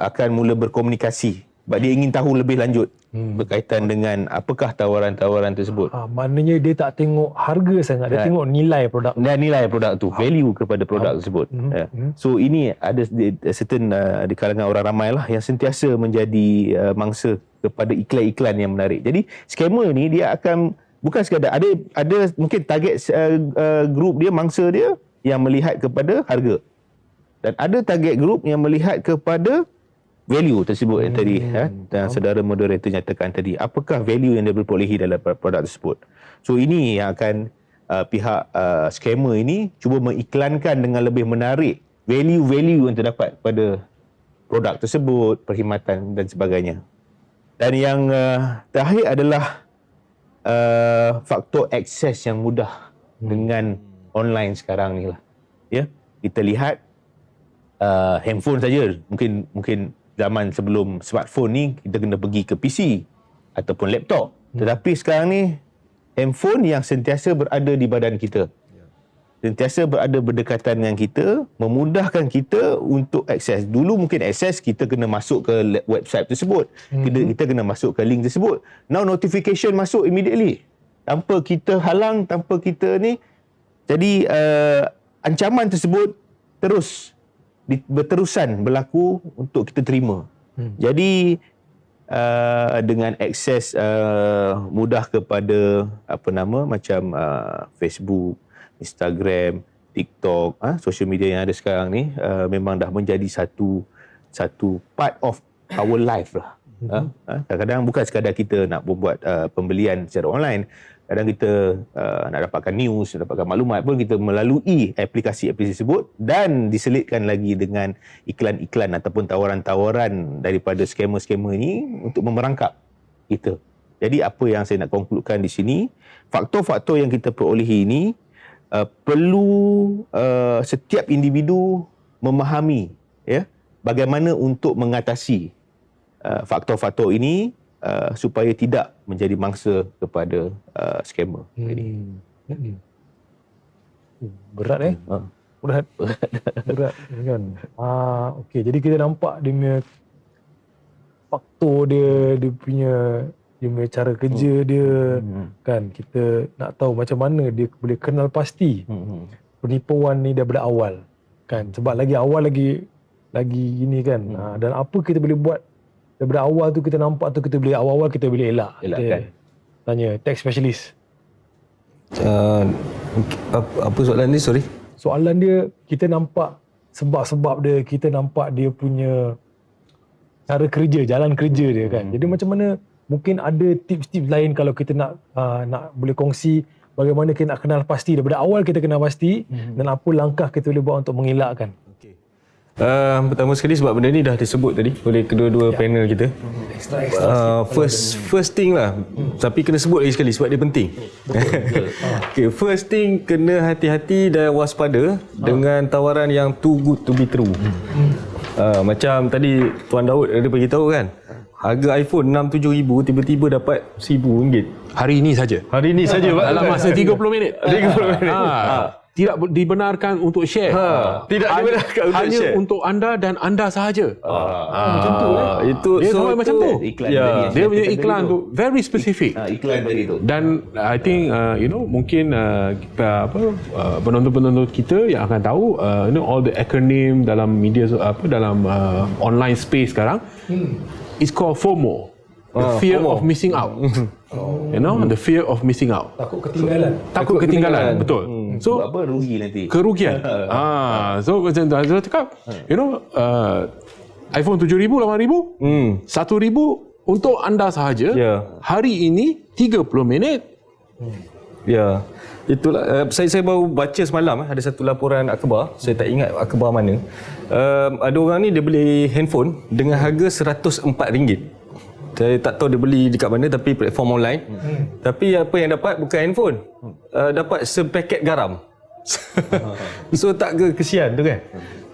akan mula berkomunikasi sebab dia ingin tahu lebih lanjut berkaitan dengan apakah tawaran-tawaran tersebut. Maknanya dia tak tengok harga sangat, dia tengok nilai produk. Dan nilai produk tu, value kepada produk tersebut. So ini ada certain di kalangan orang ramai lah yang sentiasa menjadi mangsa kepada iklan-iklan yang menarik. Jadi scammer ni dia akan bukan sekadar ada mungkin target group dia, mangsa dia yang melihat kepada harga. Dan ada target group yang melihat kepada value tersebut yang tadi dan saudara moderator nyatakan tadi, apakah value yang dia berperolehi dalam produk tersebut. So ini yang akan pihak scammer ini cuba mengiklankan dengan lebih menarik value-value yang terdapat pada produk tersebut, perkhidmatan dan sebagainya. Dan yang terakhir adalah faktor akses yang mudah dengan online sekarang ni lah. Ya, kita lihat handphone saja, mungkin zaman sebelum smartphone ni kita kena pergi ke PC ataupun laptop. Tetapi sekarang ni handphone yang sentiasa berada di badan kita. Sentiasa berada berdekatan dengan kita, memudahkan kita untuk akses. Dulu mungkin akses kita kena masuk ke website tersebut. Kita kena masuk ke link tersebut. Now notification masuk immediately. Tanpa kita halang, tanpa kita ni. Jadi ancaman tersebut berterusan berlaku untuk kita terima. Jadi dengan akses mudah kepada macam Facebook, Instagram, TikTok, social media yang ada sekarang ni memang dah menjadi satu part of our life lah. Kadang-kadang bukan sekadar kita nak membuat pembelian secara online. Kadang kita nak dapatkan news, nak dapatkan maklumat pun kita melalui aplikasi-aplikasi tersebut dan diselitkan lagi dengan iklan-iklan ataupun tawaran-tawaran daripada scammer-scammer ini untuk memerangkap kita. Jadi apa yang saya nak konkludkan di sini, faktor-faktor yang kita perolehi ini perlu setiap individu memahami bagaimana untuk mengatasi faktor-faktor ini supaya tidak menjadi mangsa kepada scammer. Berat berat berat kan. Okey, jadi kita nampak dia punya faktor dia punya cara kerja dia kan. Kita nak tahu macam mana dia boleh kenal pasti penipuan ni daripada awal kan, sebab lagi awal lagi gini kan. Dan apa kita boleh buat daripada awal tu, kita nampak tu kita boleh awal-awal kita boleh elakkan. Tanya tax specialist. Apa soalan ni, sorry? Soalan dia, kita nampak sebab-sebab dia, kita nampak dia punya cara kerja, jalan kerja dia kan. Jadi macam mana, mungkin ada tips-tips lain kalau kita nak boleh kongsi bagaimana kita nak kenal pasti daripada awal, kita kenal pasti dan apa langkah kita boleh buat untuk mengelakkan. Pertama sekali, sebab benda ni dah disebut tadi oleh kedua-dua panel kita. First thing lah, tapi kena sebut lagi sekali sebab dia penting. Okay, first thing, kena hati-hati dan waspada dengan tawaran yang too good to be true. Macam tadi Tuan Daud ada beritahu kan, harga iPhone 6-7 ribu tiba-tiba dapat RM1,000. Hari ini saja. Hari ni saja dalam masa 30 minit. 30 minit. Tidak dibenarkan untuk share. Tidak dibenarkan untuk hanya share. untuk anda dan anda sahaja. Macam tu Itu dia sampai macam tu. Iklan Dia punya iklan tu very specific. Iklan tadi tu. Dan I think mungkin penonton-penonton kita yang akan tahu all the acronym dalam media dalam online space sekarang, it's called FOMO. The fear of missing out. The fear of missing out. Takut ketinggalan. Betul. So apa rugi nanti? Kerugian. So macam tu Azrul cakap, iPhone 7,000, 8,000, 1,000 untuk anda sahaja. Hari ini 30 minit. Itulah, saya baru baca semalam, ada satu laporan akhbar, saya tak ingat akhbar mana. Ada orang ni dia beli handphone dengan harga RM104. Saya tak tahu dia beli dekat mana, tapi platform online. Tapi apa yang dapat bukan handphone, dapat sepaket garam. So tak ke kesian tu kan.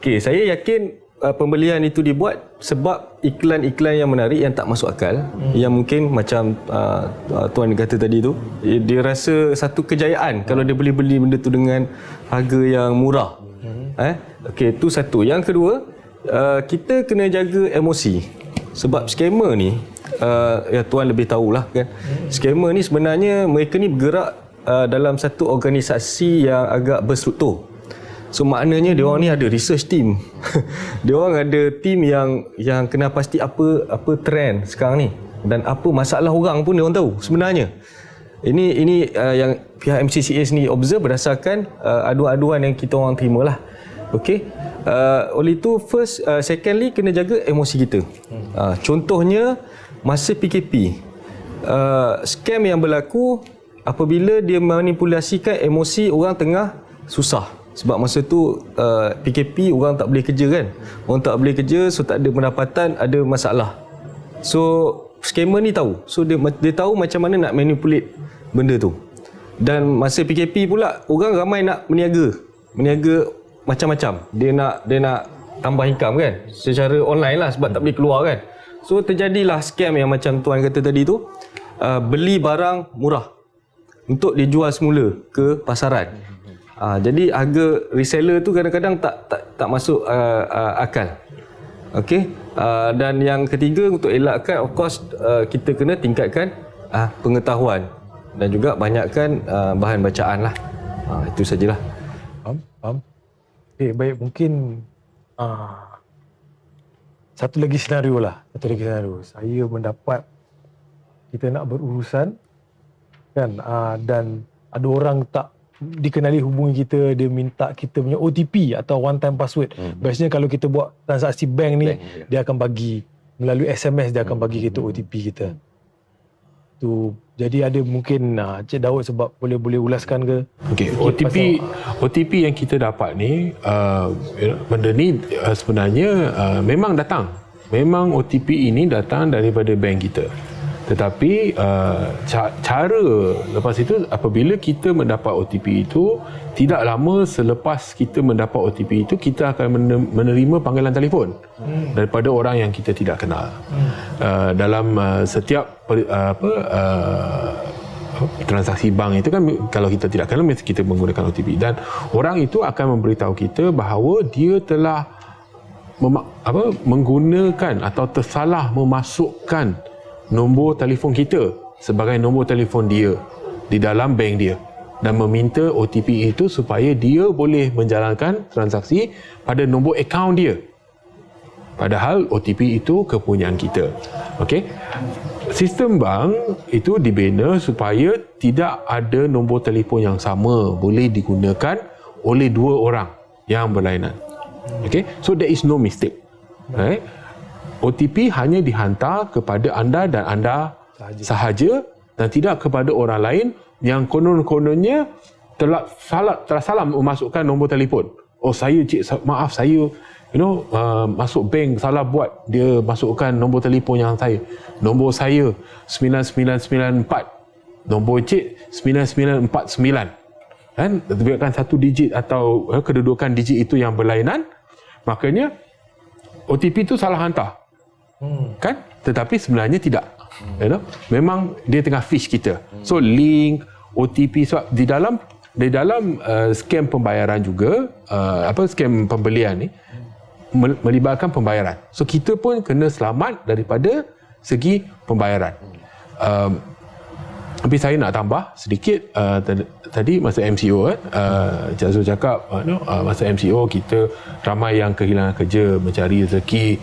Okay, saya yakin pembelian itu dibuat sebab iklan-iklan yang menarik yang tak masuk akal, yang mungkin macam Tuan kata tadi tu, dia rasa satu kejayaan kalau dia boleh beli benda tu dengan harga yang murah. Okay, itu satu. Yang kedua, kita kena jaga emosi. Sebab scammer ni, Tuan lebih tahulah kan, scammer ni sebenarnya mereka ni bergerak dalam satu organisasi yang agak berstruktur. So maknanya dia orang ni ada research team. Dia orang ada team yang kena pasti apa trend sekarang ni dan apa masalah orang pun dia orang tahu sebenarnya. Ini yang pihak MCCA sendiri observe berdasarkan aduan-aduan yang kita orang terimalah. Okey. Oleh itu secondly kena jaga emosi kita. Contohnya masa PKP, scam yang berlaku apabila dia manipulasikan emosi orang tengah susah. Sebab masa tu PKP orang tak boleh kerja kan. Orang tak boleh kerja, so tak ada pendapatan, ada masalah. So scammer ni tahu. So dia tahu macam mana nak manipulate benda tu. Dan masa PKP pula orang ramai nak meniaga macam-macam. Dia nak tambah income kan, secara online lah sebab tak boleh keluar kan. So terjadilah scam yang macam Tuan kata tadi tu, beli barang murah untuk dijual semula ke pasaran. Jadi harga reseller tu kadang-kadang tak masuk akal. Okey. Dan yang ketiga, untuk elakkan, of course kita kena tingkatkan pengetahuan dan juga banyakkan bahan bacaan lah. Itu sajalah. Faham. Okay, baik, mungkin satu lagi senario. Saya mendapat kita nak berurusan kan, dan ada orang tak dikenali hubungi kita, dia minta kita punya OTP atau one time password. Biasanya kalau kita buat transaksi bank ni, dia akan bagi melalui SMS, dia akan bagi kita OTP kita. Tu jadi ada mungkin Cik Daud sebab boleh ulaskan ke? Okey, OTP yang kita dapat ni, benda ni sebenarnya memang memang OTP ini datang daripada bank kita. Tetapi cara lepas itu, apabila kita mendapat OTP itu, tidak lama selepas kita mendapat OTP itu, kita akan menerima panggilan telefon daripada orang yang kita tidak kenal. Dalam setiap transaksi bank itu kan, kalau kita tidak kenal mesti kita menggunakan OTP, dan orang itu akan memberitahu kita bahawa dia telah menggunakan atau tersalah memasukkan nombor telefon kita sebagai nombor telefon dia di dalam bank dia, dan meminta OTP itu supaya dia boleh menjalankan transaksi pada nombor akaun dia, padahal OTP itu kepunyaan kita. Okey, sistem bank itu dibina supaya tidak ada nombor telefon yang sama boleh digunakan oleh dua orang yang berlainan. Okay, so there is no mistake. Right? OTP hanya dihantar kepada anda dan anda sahaja, dan tidak kepada orang lain yang konon-kononnya telah salah memasukkan nombor telefon. Oh, saya cik, maaf, saya masuk bank salah buat, dia masukkan nombor telefon yang saya. Nombor saya 9994, nombor cik 9949. Kan, biarkan satu digit atau kedudukan digit itu yang berlainan, makanya OTP itu salah hantar. Kan? Tetapi sebenarnya tidak. Memang dia tengah fish kita. So link OTP, sebab di dalam scam pembayaran juga, scam pembelian ni melibatkan pembayaran. So kita pun kena selamat daripada segi pembayaran. Tapi saya nak tambah sedikit, tadi masa MCO Cik Azul cakap, masa MCO kita ramai yang kehilangan kerja, mencari rezeki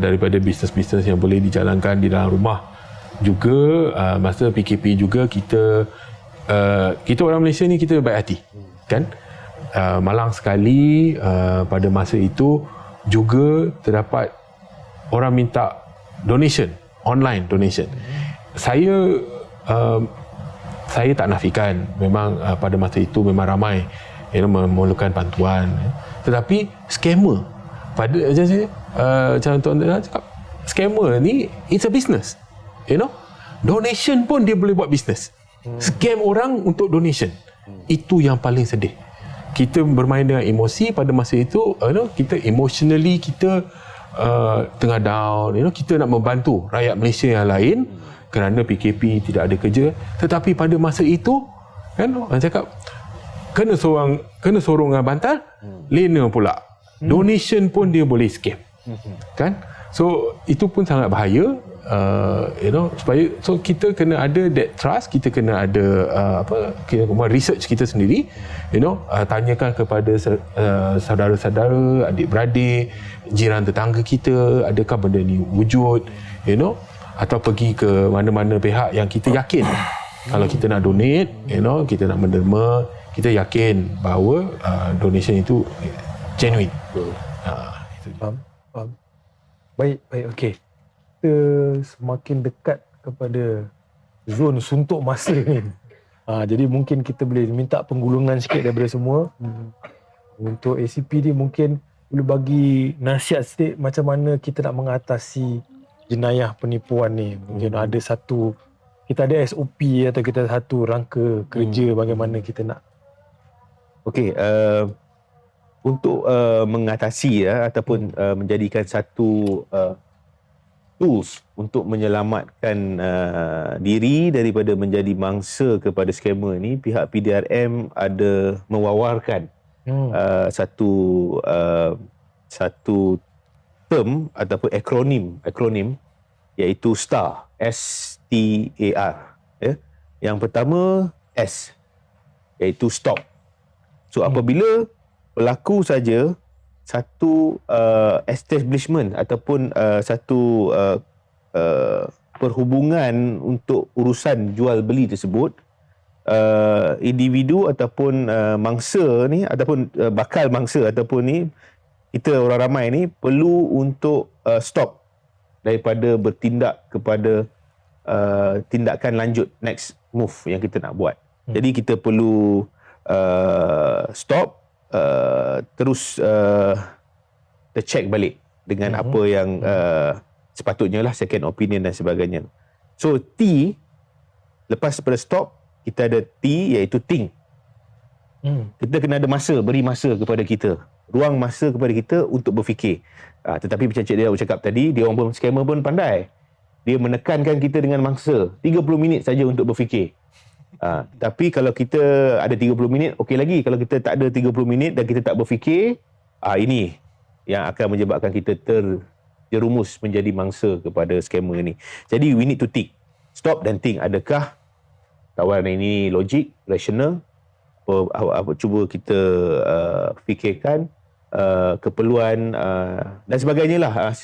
daripada bisnes-bisnes yang boleh dijalankan di dalam rumah. Juga masa PKP juga kita orang Malaysia ni kita baik hati, kan? Malang sekali pada masa itu juga terdapat orang minta donation, online donation. Saya tak nafikan, memang pada masa itu memang ramai memerlukan bantuan, tetapi scammer pada macam tuan cakap, scammer ni it's a business, donation pun dia boleh buat bisnes. Scam orang untuk donation, itu yang paling sedih. Kita bermain dengan emosi pada masa itu, kita emotionally kita tengah down, kita nak membantu rakyat Malaysia yang lain kerana PKP tidak ada kerja, tetapi pada masa itu kan orang cakap kena sorong dengan bantal, lena pula donation pun dia boleh scam, kan? So itu pun sangat bahaya, supaya kita kena ada that trust, kita kena ada research kita sendiri, tanyakan kepada saudara-saudara, adik-beradik, jiran tetangga kita, adakah benda ni wujud, atau pergi ke mana-mana pihak yang kita yakin kalau kita nak donate, kita nak menerima, kita yakin bahawa donation itu genuine. Faham. Baik, okey. Kita semakin dekat kepada zon suntuk masa ni. Jadi mungkin kita boleh minta penggulungan sikit daripada semua. Untuk ACP ni mungkin boleh bagi nasihat sikit macam mana kita nak mengatasi jenayah penipuan ni. Mungkin ada satu, kita ada SOP atau kita ada satu rangka kerja bagaimana kita nak. Okey, untuk mengatasi ataupun menjadikan satu tools untuk menyelamatkan diri daripada menjadi mangsa kepada scammer ni, pihak PDRM ada mewawarkan satu term ataupun akronim iaitu STAR, STAR, ya. Yang pertama S iaitu stop. So apabila berlaku saja satu establishment ataupun satu perhubungan untuk urusan jual beli tersebut, individu ataupun mangsa ni ataupun bakal mangsa ataupun ni, kita orang ramai ni perlu untuk stop daripada bertindak kepada tindakan lanjut, next move yang kita nak buat. Jadi kita perlu stop, terus tercheck balik dengan apa yang sepatutnya lah, second opinion dan sebagainya. So T, lepas daripada stop, kita ada T iaitu think. Kita kena ada masa, beri masa kepada kita, ruang masa kepada kita untuk berfikir. Tetapi macam Cik Dia cakap tadi, dia orang pun scammer pun pandai. Dia menekankan kita dengan mangsa 30 minit saja untuk berfikir. Tapi kalau kita ada 30 minit, okey lagi. Kalau kita tak ada 30 minit dan kita tak berfikir, ini yang akan menyebabkan kita terjerumus menjadi mangsa kepada scammer ni. Jadi we need to think. Stop dan think. Adakah tawaran ini logik, rasional? Apa cuba kita fikirkan keperluan dan sebagainya lah.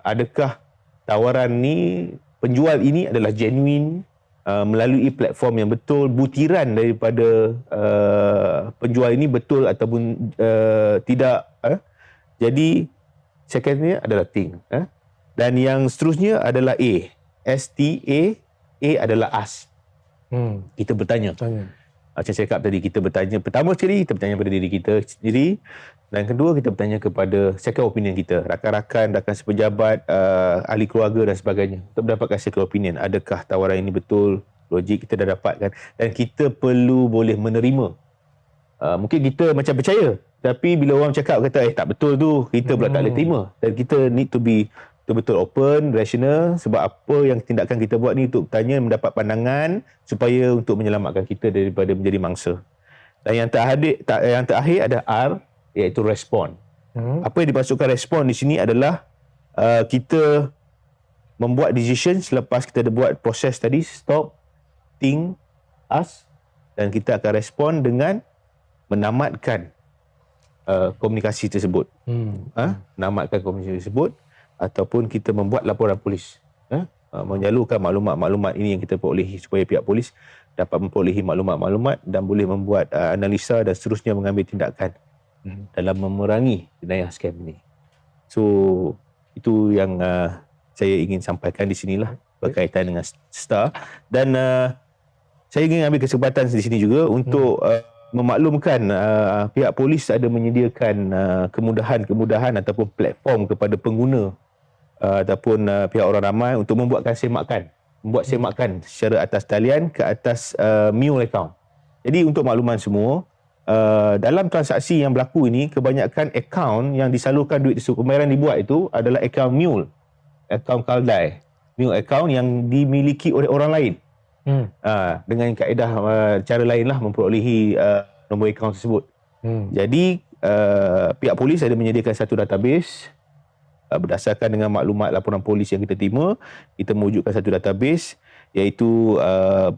Adakah tawaran ni, penjual ini adalah genuine, melalui platform yang betul, butiran daripada penjual ini betul ataupun tidak. Jadi secondnya adalah think. Dan yang seterusnya adalah A. S-T-A. A adalah ask. Kita bertanya. Macam saya cakap tadi, kita bertanya. Pertama sekali, kita bertanya pada diri kita sendiri. Dan kedua, kita bertanya kepada second opinion kita. Rakan-rakan sepejabat, ahli keluarga dan sebagainya. Untuk mendapatkan second opinion. Adakah tawaran ini betul, logik, kita dah dapatkan. Dan kita perlu boleh menerima. Mungkin kita macam percaya. Tapi bila orang cakap kata, tak betul tu, kita pula tak boleh terima. Dan kita need to be betul-betul open, rational. Sebab apa yang tindakan kita buat ni untuk bertanya, mendapat pandangan supaya untuk menyelamatkan kita daripada menjadi mangsa. Dan yang terakhir ada R, iaitu respon. Apa yang dimaksudkan respon di sini adalah kita membuat decision selepas kita dah buat proses tadi, stop, think, ask, dan kita akan respon dengan menamatkan komunikasi tersebut. Menamatkan komunikasi tersebut ataupun kita membuat laporan polis. Menyalurkan maklumat-maklumat ini yang kita perolehi supaya pihak polis dapat memperolehi maklumat-maklumat dan boleh membuat analisa dan seterusnya mengambil tindakan dalam memerangi jenayah scam ni. So itu yang saya ingin sampaikan di sinilah berkaitan dengan Star. Dan saya ingin ambil kesempatan di sini juga untuk memaklumkan pihak polis ada menyediakan kemudahan ataupun platform kepada pengguna ataupun pihak orang ramai untuk membuat semakan secara atas talian ke atas mule account. Jadi untuk makluman semua, dalam transaksi yang berlaku ini, kebanyakan akaun yang disalurkan duit tersebut, pembayaran dibuat itu adalah akaun mule, akaun kaldai, mule akaun yang dimiliki oleh orang lain. Dengan kaedah cara lainlah memperolehi nombor akaun tersebut. Jadi pihak polis ada menyediakan satu database berdasarkan dengan maklumat laporan polis yang kita terima. Kita mewujudkan satu database iaitu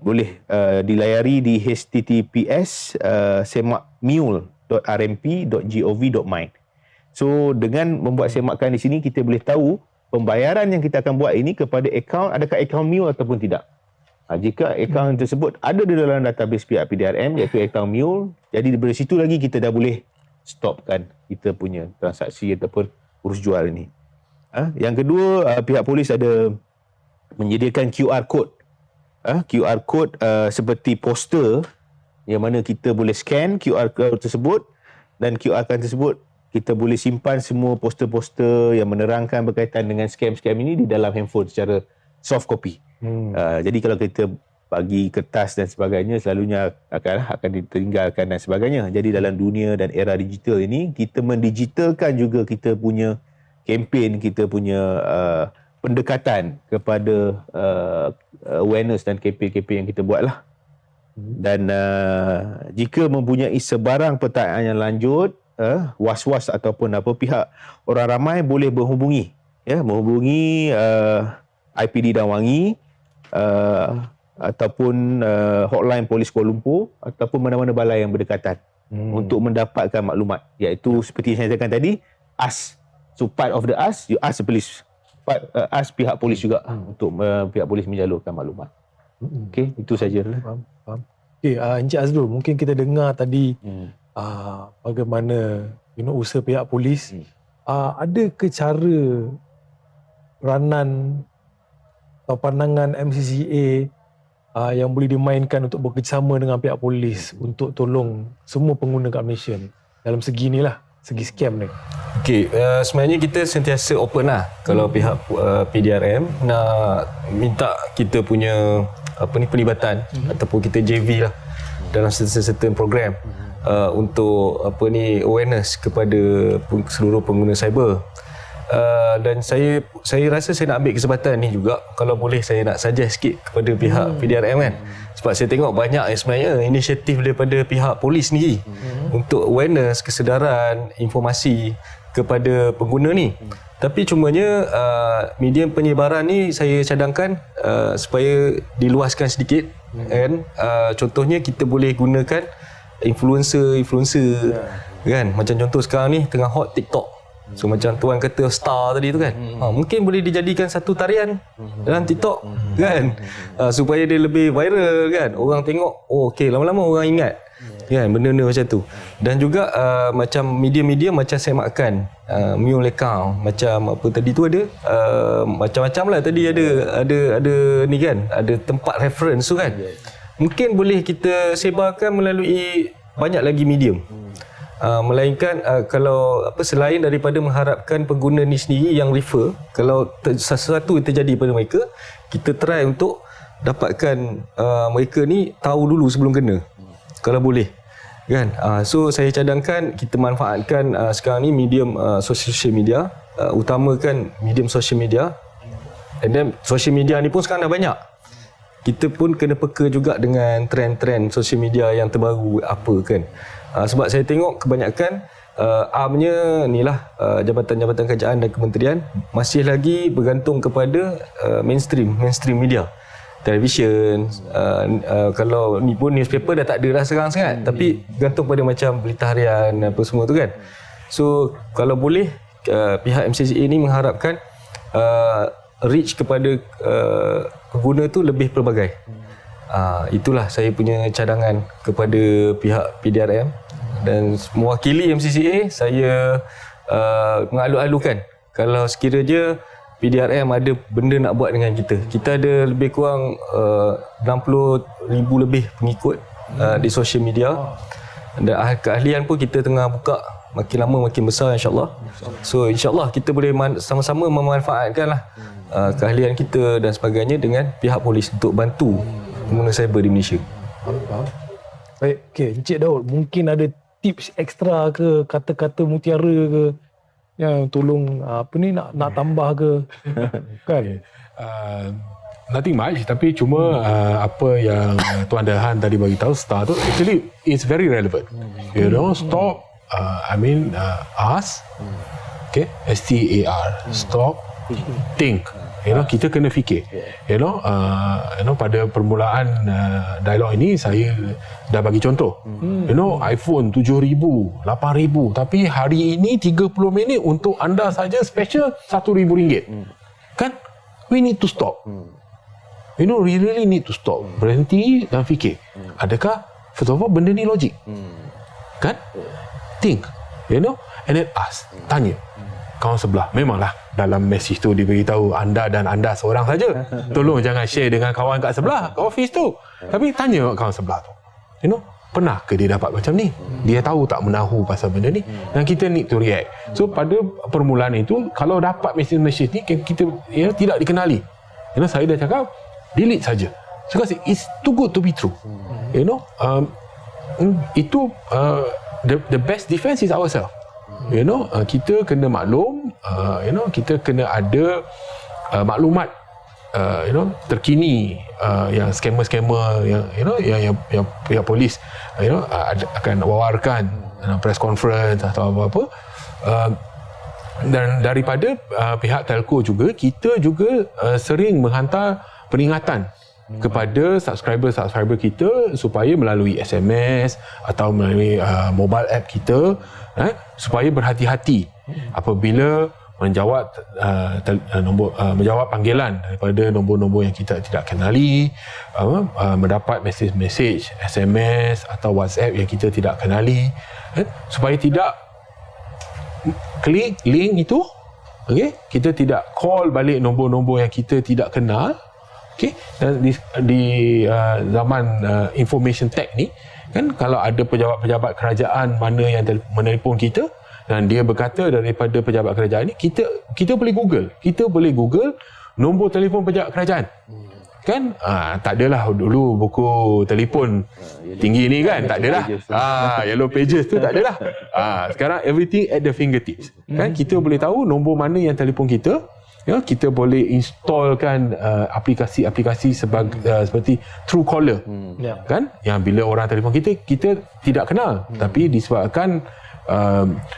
boleh dilayari di https semakmule.rmp.gov.my. So dengan membuat semakan di sini, kita boleh tahu pembayaran yang kita akan buat ini kepada akaun, adakah akaun mule ataupun tidak. Jika akaun tersebut ada di dalam database pihak PDRM iaitu akaun mule, jadi dari situ lagi kita dah boleh stopkan kita punya transaksi ataupun urus jual ini. Yang kedua, pihak polis ada menyediakan QR code. QR code seperti poster yang mana kita boleh scan QR code tersebut, dan QR code tersebut kita boleh simpan semua poster-poster yang menerangkan berkaitan dengan scam-scam ini di dalam handphone secara soft copy. Jadi kalau kita bagi kertas dan sebagainya, selalunya akan ditinggalkan dan sebagainya. Jadi dalam dunia dan era digital ini, kita mendigitalkan juga kita punya kempen, kita punya pendekatan kepada awareness dan kempen-kempen yang kita buatlah. Dan jika mempunyai sebarang pertanyaan yang lanjut, was-was ataupun apa, pihak orang ramai boleh menghubungi IPD Damwangi ataupun hotline Polis Kuala Lumpur ataupun mana-mana balai yang berdekatan untuk mendapatkan maklumat, iaitu seperti yang saya katakan tadi, ask. So part of the ask, you ask the police, ask pihak polis juga untuk pihak polis menjalurkan maklumat. Okey, itu sajalah. Faham. Okey, Encik Azrul, mungkin kita dengar tadi bagaimana usaha pihak polis. Ada ke cara peranan atau pandangan MCCA yang boleh dimainkan untuk bekerjasama dengan pihak polis untuk tolong semua pengguna kat Malaysia ni dalam segi ni lah, segi scam ni? Okey, sebenarnya kita sentiasa open lah kalau pihak PDRM nak minta kita punya pelibatan ataupun kita JV lah dalam certain program untuk awareness kepada seluruh pengguna cyber. Dan saya rasa saya nak ambil kesempatan ni juga, kalau boleh saya nak suggest sikit kepada pihak PDRM kan, Sebab saya tengok banyak sebenarnya inisiatif daripada pihak polis ni untuk awareness, kesedaran, informasi kepada pengguna ni. Tapi cumanya medium penyebaran ni saya cadangkan supaya diluaskan sedikit kan. Contohnya kita boleh gunakan influencer kan. Macam contoh sekarang ni tengah hot TikTok. So macam tuan kata star tadi tu kan, mungkin boleh dijadikan satu tarian dalam TikTok kan, supaya dia lebih viral kan. Orang tengok, oh okey, lama-lama orang ingat kan benda-benda macam tu. Dan juga macam media-media macam saya makan mule account, macam apa tadi tu ada macam-macam lah tadi ada ni kan, ada tempat reference tu kan. Mungkin boleh kita sebarkan melalui banyak lagi medium. Melainkan kalau selain daripada mengharapkan pengguna ni sendiri yang refer, kalau sesuatu terjadi pada mereka, kita try untuk dapatkan mereka ni tahu dulu sebelum kena, kalau boleh kan. So saya cadangkan kita manfaatkan sekarang ni medium social media, utamakan medium social media. And then social media ni pun sekarang dah banyak. Kita pun kena peka juga dengan trend-trend social media yang terbaru apa kan. Sebab saya tengok kebanyakan armnya ni lah jabatan-jabatan kerajaan dan kementerian masih lagi bergantung kepada mainstream media, televisyen. Kalau ni pun newspaper dah tak ada dah sekarang sangat, tapi bergantung pada macam berita harian apa semua tu kan. So kalau boleh pihak MCCA ni mengharapkan reach kepada pengguna tu lebih pelbagai. Itulah saya punya cadangan kepada pihak PDRM, dan mewakili MCCA saya mengalu-alukan kalau sekiranya PDRM ada benda nak buat dengan kita. Kita ada lebih kurang 60,000 lebih pengikut di social media, dan keahlian pun kita tengah buka, makin lama makin besar insyaAllah. So insyaAllah kita boleh sama-sama memanfaatkanlah keahlian kita dan sebagainya dengan pihak polis untuk bantu pengguna cyber di Malaysia. Faham. Baik, okey, Encik Daud, mungkin ada tips ekstra ke, kata-kata mutiara ke yang tolong nak tambah ke kan? Nothing much, tapi cuma apa yang Tuan Delhan tadi bagi tahu, STAR tu actually it's very relevant. You know, stop us, okay, STAR, stop, think. You know, kita kena fikir. You know, pada permulaan dialog ini saya dah bagi contoh. You know, iPhone 7,000, 8,000, tapi hari ini 30 minit untuk anda saja special RM1,000. Kan? We need to stop. You know, we really need to stop. Berhenti dan fikir. Adakah first of all benda ni logik? Kan? Think. You know, and then ask, tanya kawan sebelah. Memanglah dalam mesej tu diberitahu anda dan anda seorang saja. Tolong jangan share dengan kawan kat sebelah, kat office tu. Tapi tanya kawan sebelah tu. You know, pernah ke dia dapat macam ni? Dia tahu tak menahu pasal benda ni? Dan kita need to react. So pada permulaan itu, kalau dapat mesej-mesej ni, kita tidak dikenali. You know, saya dah cakap, delete saja. Because it's too good to be true. You know, itu the best defense is ourselves. You know, kita kena maklum, you know, kita kena ada maklumat terkini yang scammer yang you know yang pihak polis you know akan wawarkan press conference atau apa-apa. Dan daripada pihak telco juga, kita juga sering menghantar peringatan kepada subscriber kita supaya melalui SMS atau melalui mobile app kita, supaya berhati-hati apabila menjawab menjawab panggilan daripada nombor-nombor yang kita tidak kenali, mendapat mesej-mesej SMS atau WhatsApp yang kita tidak kenali, supaya tidak klik link itu, okey, kita tidak call balik nombor-nombor yang kita tidak kenal. Okay. Dan di zaman information tech ni kan, kalau ada pejabat-pejabat kerajaan mana yang menelpon kita dan dia berkata daripada pejabat kerajaan ni, kita boleh Google nombor telefon pejabat kerajaan. Kan? Tak adalah dulu buku telefon tinggi ni kan, tak adalah. Yellow pages tu tak adalah. Sekarang everything at the fingertips. Kan, kita boleh tahu nombor mana yang telefon kita. kita boleh installkan aplikasi-aplikasi seperti Truecaller, Ya. kan, yang bila orang telefon kita tidak kenal, tapi disebabkan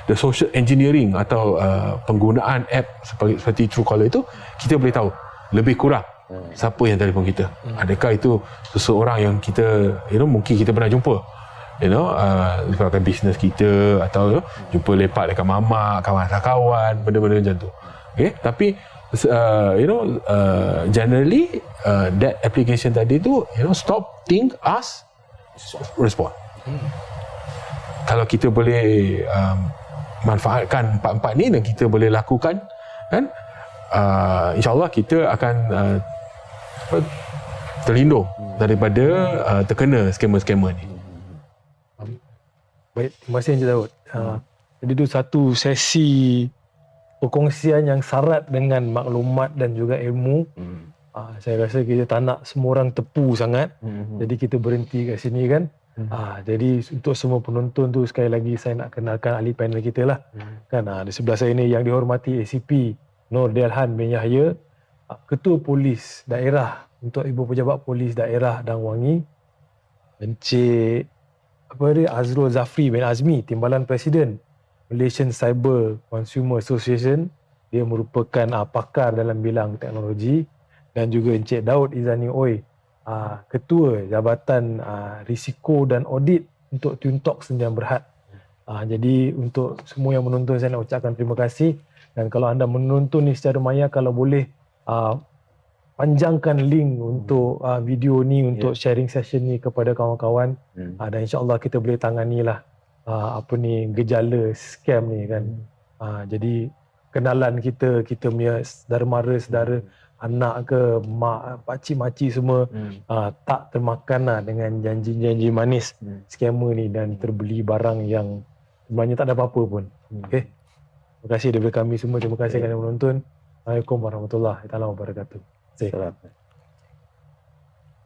the social engineering atau penggunaan app seperti Truecaller itu, kita boleh tahu lebih kurang siapa yang telefon kita. Adakah itu seseorang yang kita mungkin kita pernah jumpa, disebabkan bisnes kita, atau jumpa lepak dekat mamak, kawan-kawan, benda-benda macam tu. Okay? Tapi generally that application tadi tu, stop, think, ask, respond. Kalau kita boleh manfaatkan empat-empat ni dan kita boleh lakukan, kan, insyaAllah kita akan terlindung daripada terkena skema-skema ni. Baik, terima kasih Encik Daud. Jadi itu satu sesi perkongsian yang syarat dengan maklumat dan juga ilmu. Saya rasa kita tak nak semua orang tepu sangat. Jadi kita berhenti kat sini kan. Jadi untuk semua penonton tu, sekali lagi saya nak kenalkan ahli panel kita lah. Kan, di sebelah saya ni yang dihormati ACP Nur Delhan bin Yahya, Ketua Polis Daerah untuk Ibu Pejabat Polis Daerah Dang Wangi, Encik Azrul Zafri bin Azmi, Timbalan Presiden Malaysian Cyber Consumer Association, dia merupakan pakar dalam bidang teknologi, dan juga Encik Daud Izani Oi, Ketua Jabatan Risiko dan Audit untuk Twintalk Senjang Berhad. Jadi untuk semua yang menonton, saya nak ucapkan terima kasih. Dan kalau anda menonton ni secara maya, kalau boleh panjangkan link untuk video ni, untuk sharing session ni kepada kawan-kawan. Dan insyaAllah kita boleh tanganilah gejala scam ni kan. Jadi kenalan kita punya saudara mara, saudara, anak ke mak, pakcik, makcik semua tak termakan dengan janji-janji manis scammer ni dan terbeli barang yang sebenarnya tak ada apa-apa pun. Okay. Terima kasih daripada kami semua. Terima kasih kerana menonton. Assalamualaikum warahmatullahi wabarakatuh.